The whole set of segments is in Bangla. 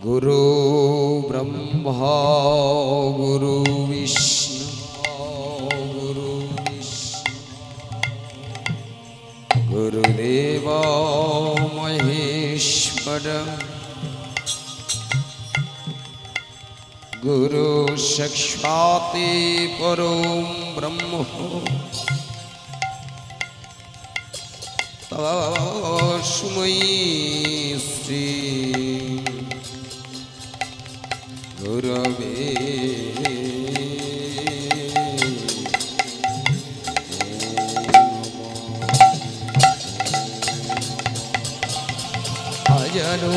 गुरु ब्रह्मा गुरु विष्णु गुरुदेव महेश्वर गुरु साक्षात् परं ब्रह्म तस्मै श्री गुरवे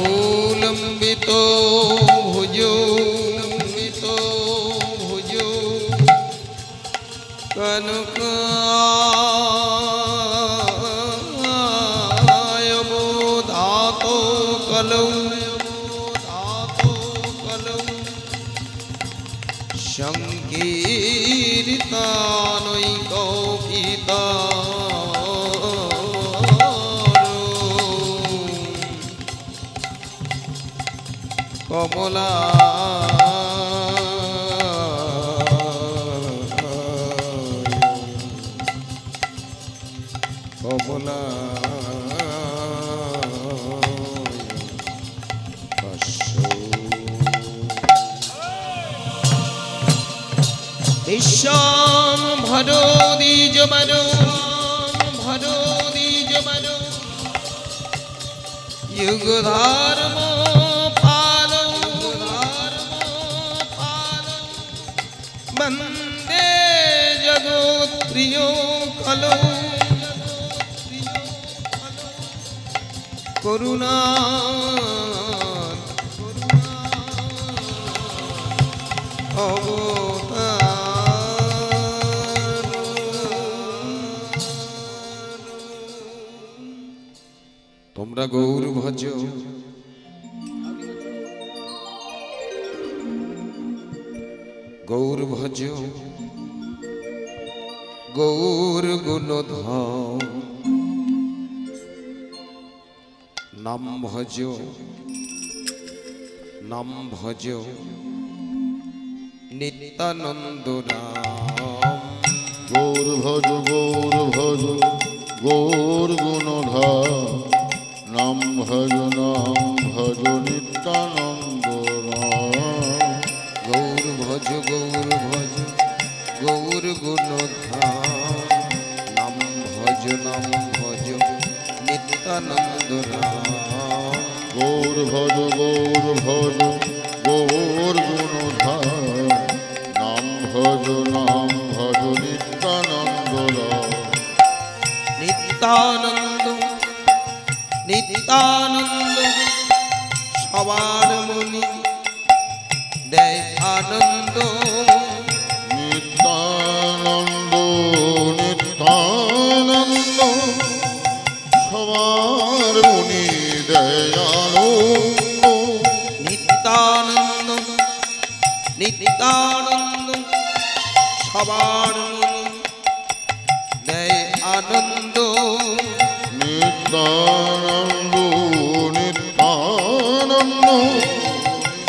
अजनुलंबितो भुजो कनकायमोदातो कलौ संकीर्तनैकपितारो कमला कमला विश्वाम भरो दीज बरो युग धर्म पालो वंदे जगोत्रियो कलो करुणा তোমরা গৌর ভজ গৌর ভজ গৌর গুণধাম নাম ভজ নিত্যানন্দ রাম গৌর ভজ গৌর গুণধাম নাম ভজ নিত্যানন্দ রাম গৌর ভজ গৌর গুণধাম নাম ভজ নিত্যানন্দ রাম গৌর ভজ গৌর গুণধাম নাম ভজ নিত্যানন্দ রাম নিত্যানন্দ সবার মনে দেয় আনন্দ নিত্যানন্দ সবার মনে দেয় আনন্দ নিত্যানন্দ সবার মনে দেয় আনন্দ নিত্যানন্দ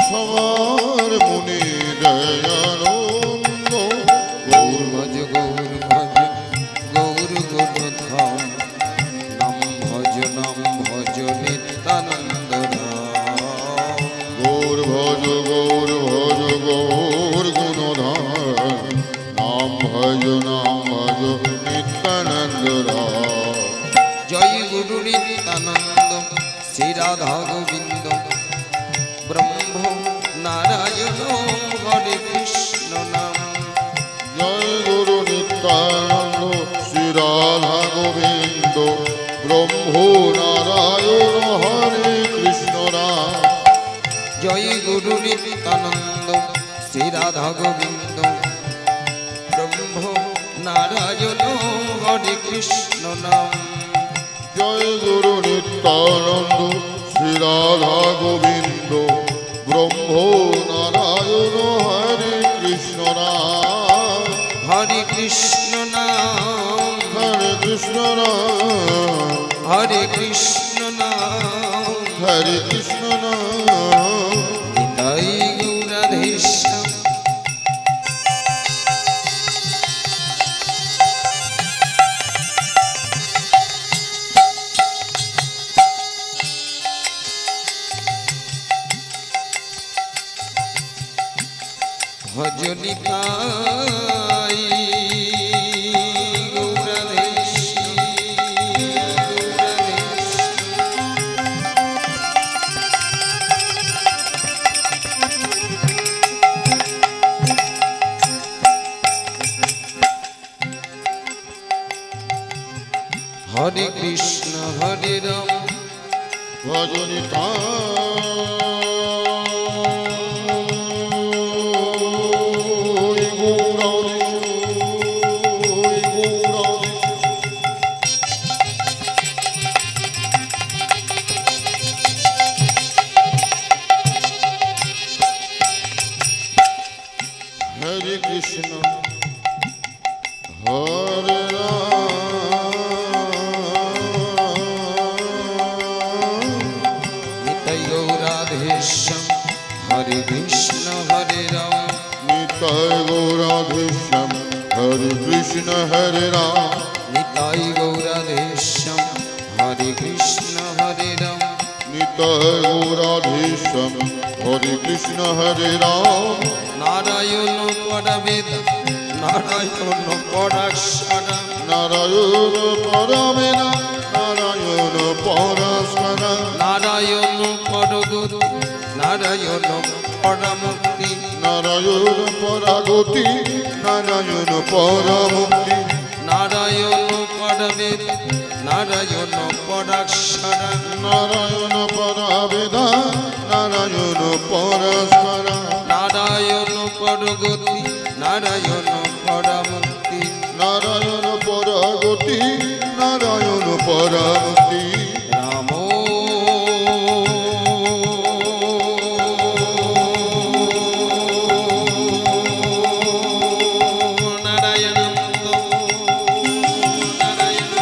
সবার মনে দেয় আনন্দ গৌর ভজ গৌর গুণধাম নাম ভজ নিত্যানন্দ রাম গৌর ভজ গৌর গুণধাম নাম ভজ নিত্যানন্দ রাম জয় গুরু নিত্যানন্দ শ্রী রাধা গোবিন্দ ব্রহ্ম নারায়ণ হরে কৃষ্ণ নাম জয় গুরু নিত্যানন্দ শ্রী রাধা গোবিন্দ ব্রহ্ম নারায়ণ হরে কৃষ্ণ রাম জয় গুরু নিত্যানন্দ শ্রী রাধা গোবিন্দ ব্রহ্ম নারায়ণ হরে কৃষ্ণ নাম জয় গুরু নিত্যানন্দ শ্রী রাধা গোবিন্দ ব্রহ্ম নারায়ণ হরে কৃষ্ণ রাম হরে কৃষ্ণ নাম হরে কৃষ্ণ রাম হরে কৃষ্ণ নাম হরে কৃষ্ণ নাম ভজনিতাই গৌরাধেশী হরে কৃষ্ণ হরে Ram ভজনিতা Hare Krishna, Hare Ram, Nitai গৌরাধেশম হরে কৃষ্ণ হরে Ram Nitai Gauradhisham, Hare Krishna, Hare Ram, Nitai গৌরাধেশম হরে কৃষ্ণ হরে Ram Nitai Gauradhisham, Hare Krishna, Hare Ram, Narayan পরবেদ Narayan পরাশরা Narayana Paramena, Narayana Paraskara, Narayan পরগতি Narayan পরমুক্তি Narayana Paragoti, Narayana Paramukti, Narayan পরবেদ Narayan পরাশরা Narayana Paraveda, Narayana Paraskara, Narayan পরগতি Narayan পরমুক্তি Narayana Paragoti, Narayana Paramukti, Ram Narayan Narayan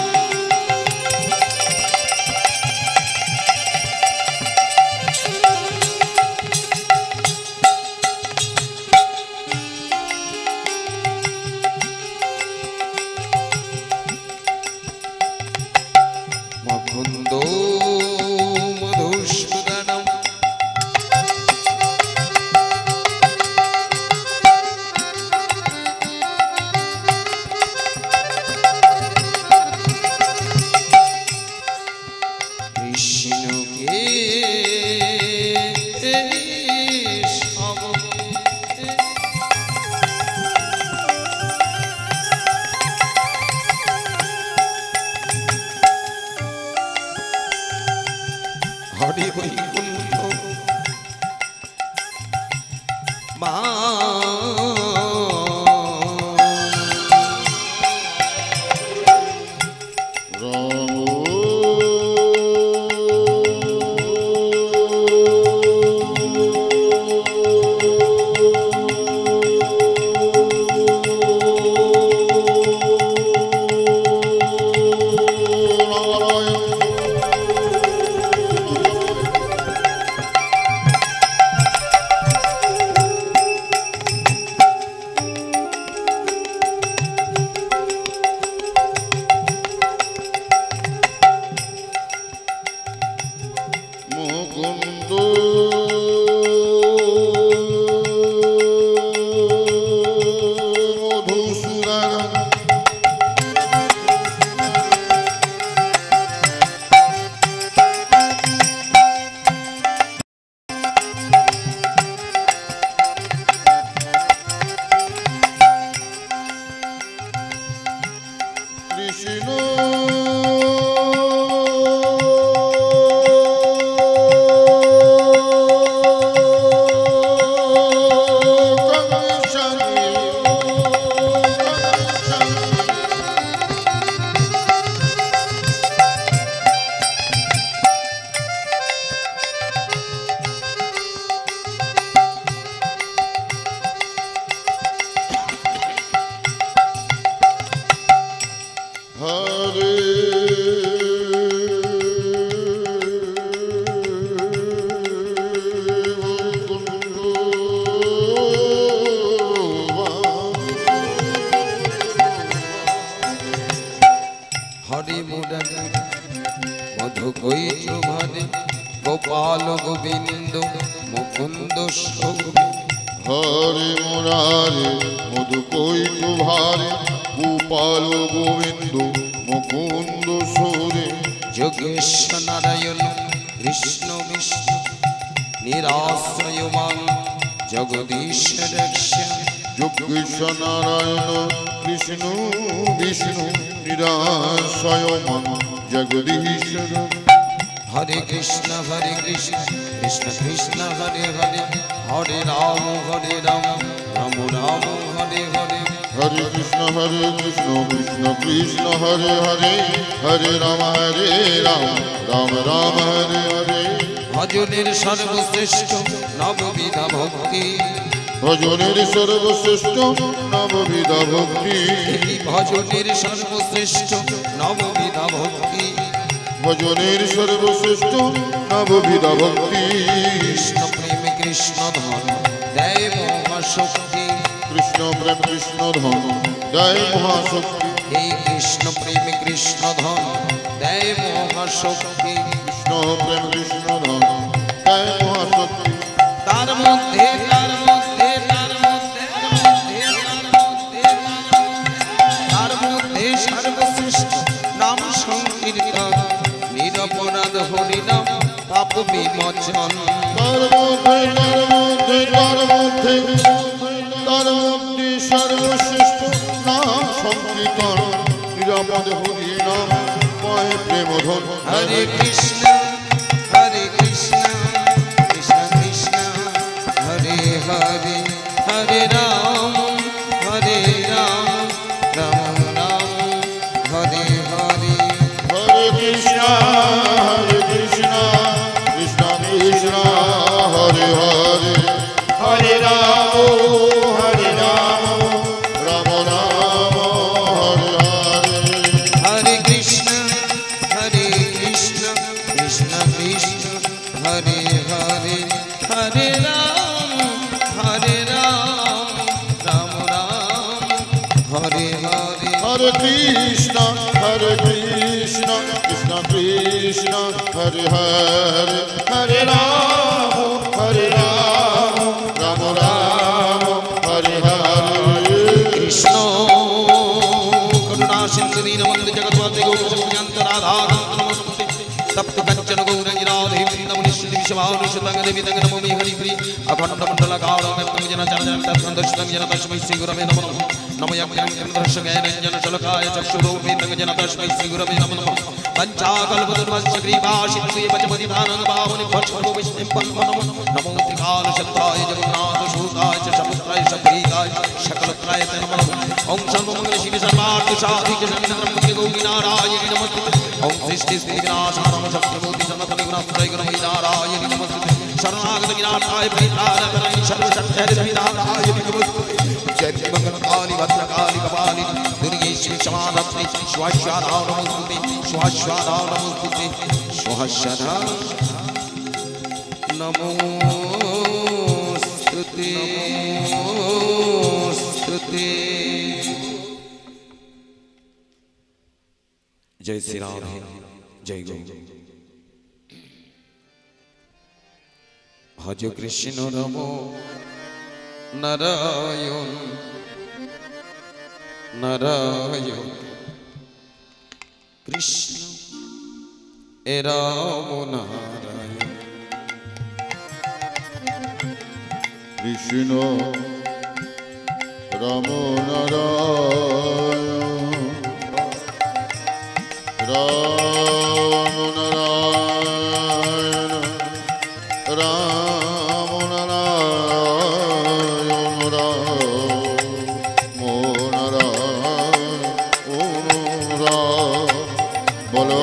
Mukunda মধুসূদনম কৃষ্ণকে হরি বৈকুণ্ঠ মা Mukund Madhusudanam, Krishna Hari Murari মধু কৈত্র ভারে গোপাল গোবিন্দ মুকুন্দ সৌমি হরে মুরারে মধু কৈত ভারে গোপাল গোবিন্দ মুকুন্দ সুরে যোগেশ নারায়ণ কৃষ্ণ বিষ্ণু নিরাশ্রয়মান জগদীশ রক্ষ যোগেশ নারায়ণ কৃষ্ণ বিষ্ণু নিরাশ্রয়মান জগদীশ্বর হরে কৃষ্ণ কৃষ্ণ কৃষ্ণ হরে হরে হরে রাম রাম রাম হরে হরে হরে কৃষ্ণ কৃষ্ণ কৃষ্ণ হরে হরে হরে রাম রাম রাম হরে হরে ভজনের সর্বশ্রেষ্ঠ নববিধা ভক্তি ভজনের সর্বশ্রেষ্ঠ নববিধা ভক্তি ভজনের সর্বশ্রেষ্ঠ নববিধা ভক্তি ভজনের সর্বশ্রেষ্ঠ নববিধা ভক্তি কৃষ্ণ প্রেম কৃষ্ণ ধন দেয় মহাশক্তি কৃষ্ণ প্রেম কৃষ্ণ ধন জয় মহাশক্তি এই কৃষ্ণ প্রেম কৃষ্ণ ধন দেয় মহাশক্তি কৃষ্ণ প্রেম কৃষ্ণ ধন জয় মহাশক্তি তার মধ্যে সর্বশ্রেষ্ঠ নাম সংকীর্তন নিরপরাধ হরিনাম পাপ বিমোচন তার মধ্যে সর্বশ্রেষ্ঠ নাম সংকীর্তন নিরাপদ হরি নাম পায় প্রেম ধন হরে কৃষ্ণ কৃষ্ণ কৃষ্ণ হরে হরে হরে রাম রাম রাম হরে হরে হরে কৃষ্ণ কৃষ্ণ কৃষ্ণ হরে হরে হরে রাম রাম রাম হরে হরে হরে কৃষ্ণ কৃষ্ণ কৃষ্ণ হরে হরে হরে রাম রাম রাম হরে হরে হরে কৃষ্ণ কৃষ্ণ কৃষ্ণ হরে হরে হরে রাম রাম রাম হরে হরে কৃষ্ণ করুণা সিন্ধু দীনবন্ধু জগৎপতে গৌরজগৎ রাধা নমস্তে তপ্ত কাঞ্চন গৌরঙ্গি রাধে বৃন্দাবনেশ্বরী বিশ্বভানুসুতং দেবী তং নমামি হরিপ্রিয় অখণ্ড মণ্ডলকারং ব্যক্তং জেন চরণং তৎং দর্শनं জেন তস্मै শ্রী গুরবে নমঃ নমো যজ্ঞং চন্দ্রশঙ্করেণ শলকায় চক্ষুরূপেণ জেন তস্मै শ্রী গুরবে নমঃ পঞ্চাকল্পতরুশ্চ কৃপাसिन्धुये वचपतिदानं बाहुनि भक्षो विष्णुं पद्मं नमो त्रिकालशब्दाय जगन्नाथ सूताय च समुद्राय सप्रीताय सकलत्राय नमः ओम सर्वमंगल शिवे सर्वार्थ साधिके शरणं गौरी नारायणी नमस्ते ओम सृष्टि स्थिति विनाशानं सत्यमूर्ति सनातन गुणाश्रय गुणमयी नारायणी नमस्ते शरणागत विनाशाय परित्राणकरणं सर्वशक्तिधरे नारायणी नमस्ते जय मंगलकाली भद्रकाली कपाली दुर्गेश्वरी क्षमाधात्री स्वाश्वादा नमोस्तुते स्वाश्वादा नमोस्तुते स्वाश्वादा नमोस्तुते नमोस्तुते जय श्री राम जय गौ भज कृष्ण नमो नारायण नारायण कृष्ण ए राम नारायण কৃষ্ণ রাম নারায়ণ রাম নারায়ণ রাম নারায়ণ রাম নারায়ণ রাম বলো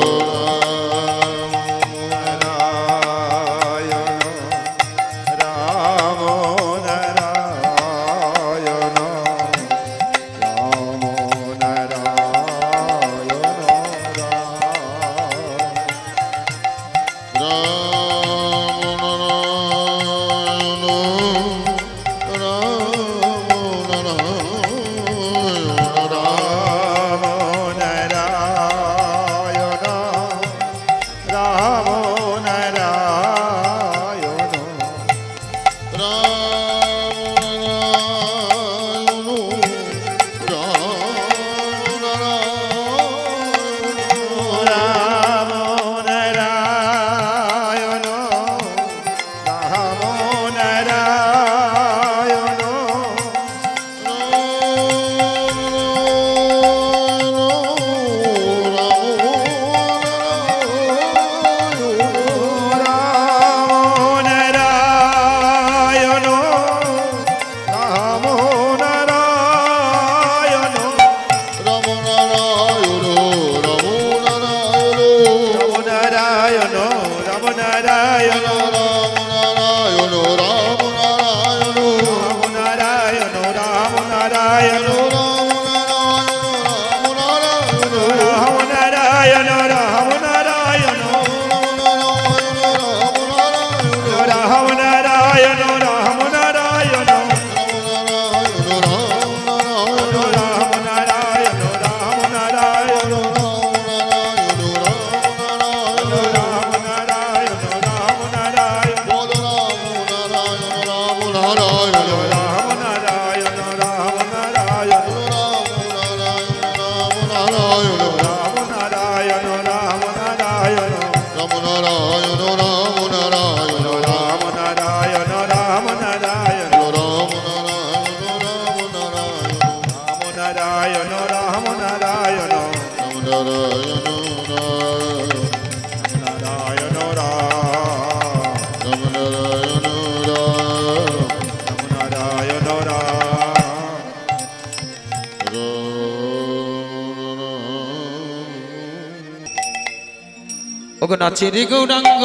ওগো নাচের গৌরাঙ্গ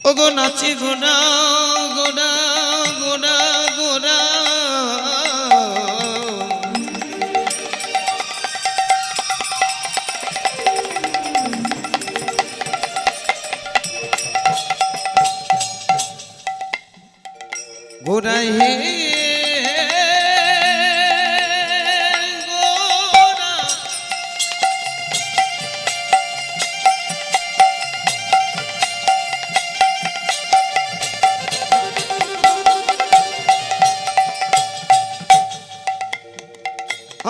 ওগো নাচে গোনা গোনা গোনা গোনা গোনা হে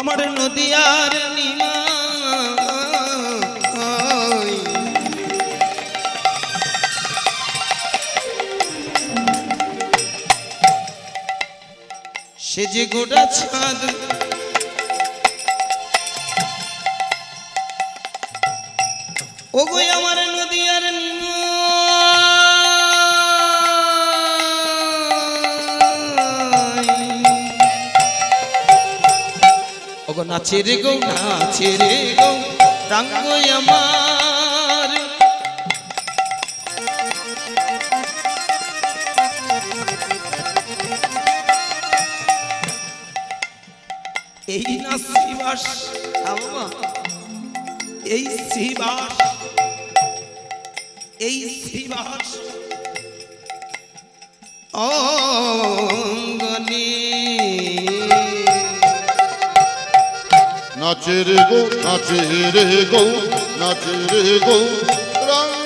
আমার নদিয়ার নিমাই সে যে গোটা ছাদ ওগো আমার নদিয়ার ওগো নাচে রে গো নাচে রে গো রাঙ্গ আমার এই না শ্রীবাস বাবা এই শ্রীবাস অঙ্গনে নাচে রে গো নাচে রে গো নাচে রে গো রাম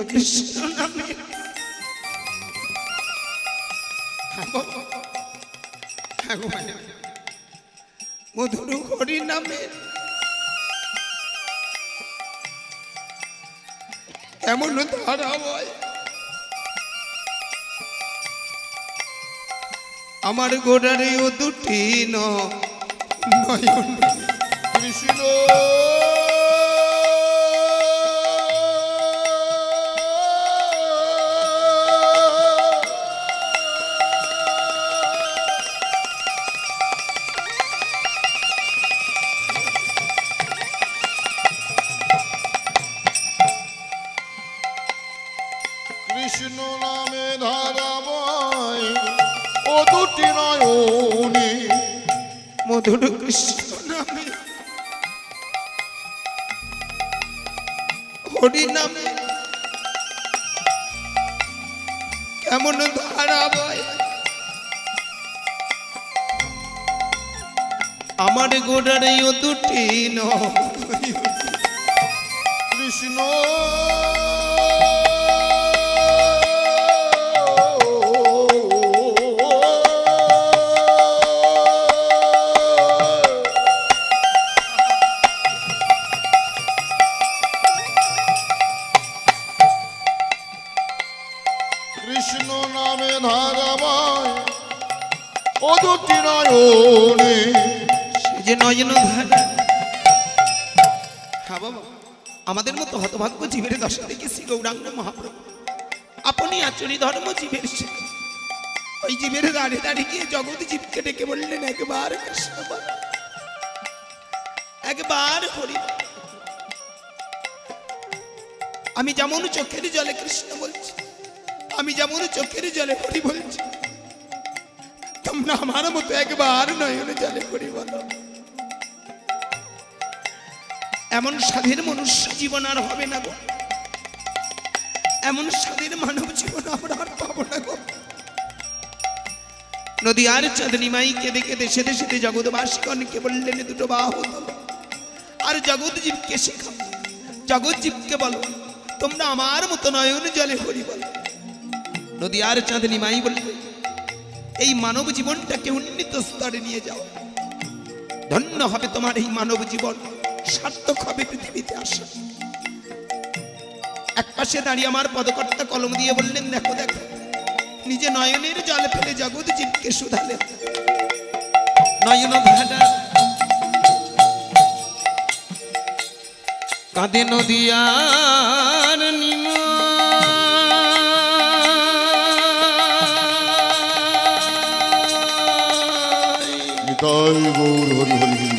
কৃষ্ণ নামে মধুর হরি নামে এমন ধারা হয় আমার গোড়ারে ও দুটি নয়ন কৃষ্ণ কৃষ্ণ নামে ধারাময় ও দুটি মধুর কৃষ্ণ নামে হরি নামে কেমন ধারা বয় আমার গোড়ার এই দুটি কৃষ্ণ কৃষ্ণ নামে ধারাবায় অদুটি নয়নে সে যে নয়ন ধারা। হ্যাঁ বাবা, আমাদের মতো হতভাগ্য জীবের দশা দেখেছি গৌরাঙ্গ মহাপ্রভু আপনি আচরি ধর্ম জীবের শিক্ষা। ওই জীবের দাঁড়িয়ে দাঁড়িয়ে গিয়ে জগৎ জীবকে ডেকে বললেন একবার কৃষ্ণ বল, একবার হরি বল। আমি যেমন চোখের জলে কৃষ্ণ বলছি, আমি যেমন চোখের জলে হরি বলছি, তোমরা আমার মতো একবার নয়নে জলে হরি বলো। এমন স্বাধীন মনুষ্য জীবন আর হবে না গো, এমন স্বাধীন মানব জীবন আমরা আর পাবো না গো। নদী আর চাঁদনি মাই কেঁদে কেঁদে সেদে সেদে জগৎবাসীগণকে বললেন দুটো বাহু তোলো আর জগৎ জীবকে শেখাও, জগৎ জীবকে বলো তোমরা আমার মতো নয়ন জলে হরি বলো। নদী আর চাঁদনি মাই বললেন এই মানব জীবনটাকে উন্নীত স্তরে নিয়ে যাও, ধন্য হবে তোমার এই মানব জীবন, সার্থক হবে পৃথিবীতে আসা। এক পাশে দাঁড়িয়ে আমার পদকর্তা কলম দিয়ে বললেন দেখো দেখো, নিজে নয়নের জলে ফেলে জগৎ জীবকে শুধালেন নয়ন ধারা কাঁদে নদী আর নিমা নিতাই গৌর হরি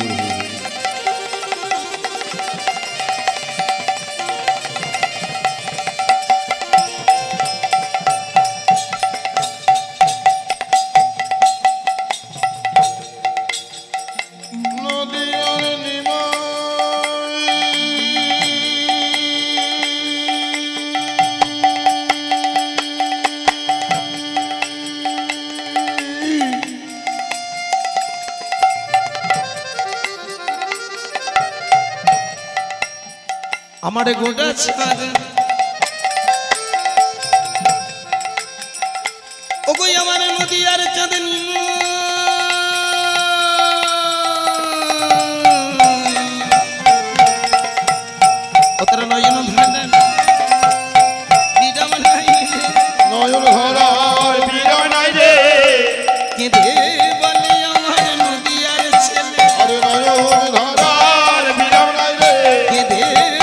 হরি হরি হরি। আমার গোটা ছাদ ওগো আমার নদী আর চাঁদনি ওতরা নয়ন ধারা বিরাম নাই নয়ন ধারার বিরাম নাই রে কেঁদে বলে আমার নদী আর ছেলে আরে নয়ন ধারার বিরাম নাই রে কেঁদে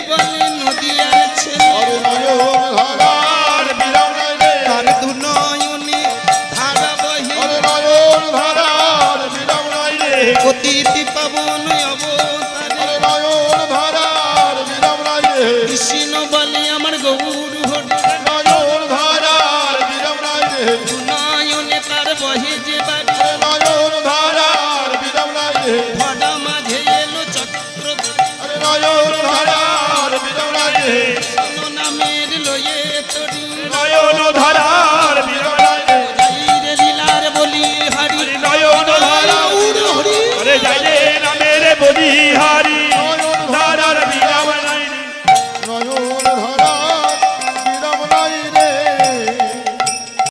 বলে নদী আর ছেলে আরে নয়ন ধারার বিরাম নাই রে তার দু নয়নে ধারা বহে আরে নয়ন ধারার বিরাম নাই রে অতীতি পাবন অবতারে আরে নয়ন ধারার বিরাম নাই রে কৃষ্ণ বলে আমার গৌর হরি নয়ন ধারার বিরাম নাই রে দু নয়নে তার বহে যে বাড়ি আরে নয়ন ধারার বিরাম নাই রে ধরা মাঝে এলো চক্র আরে নয়ন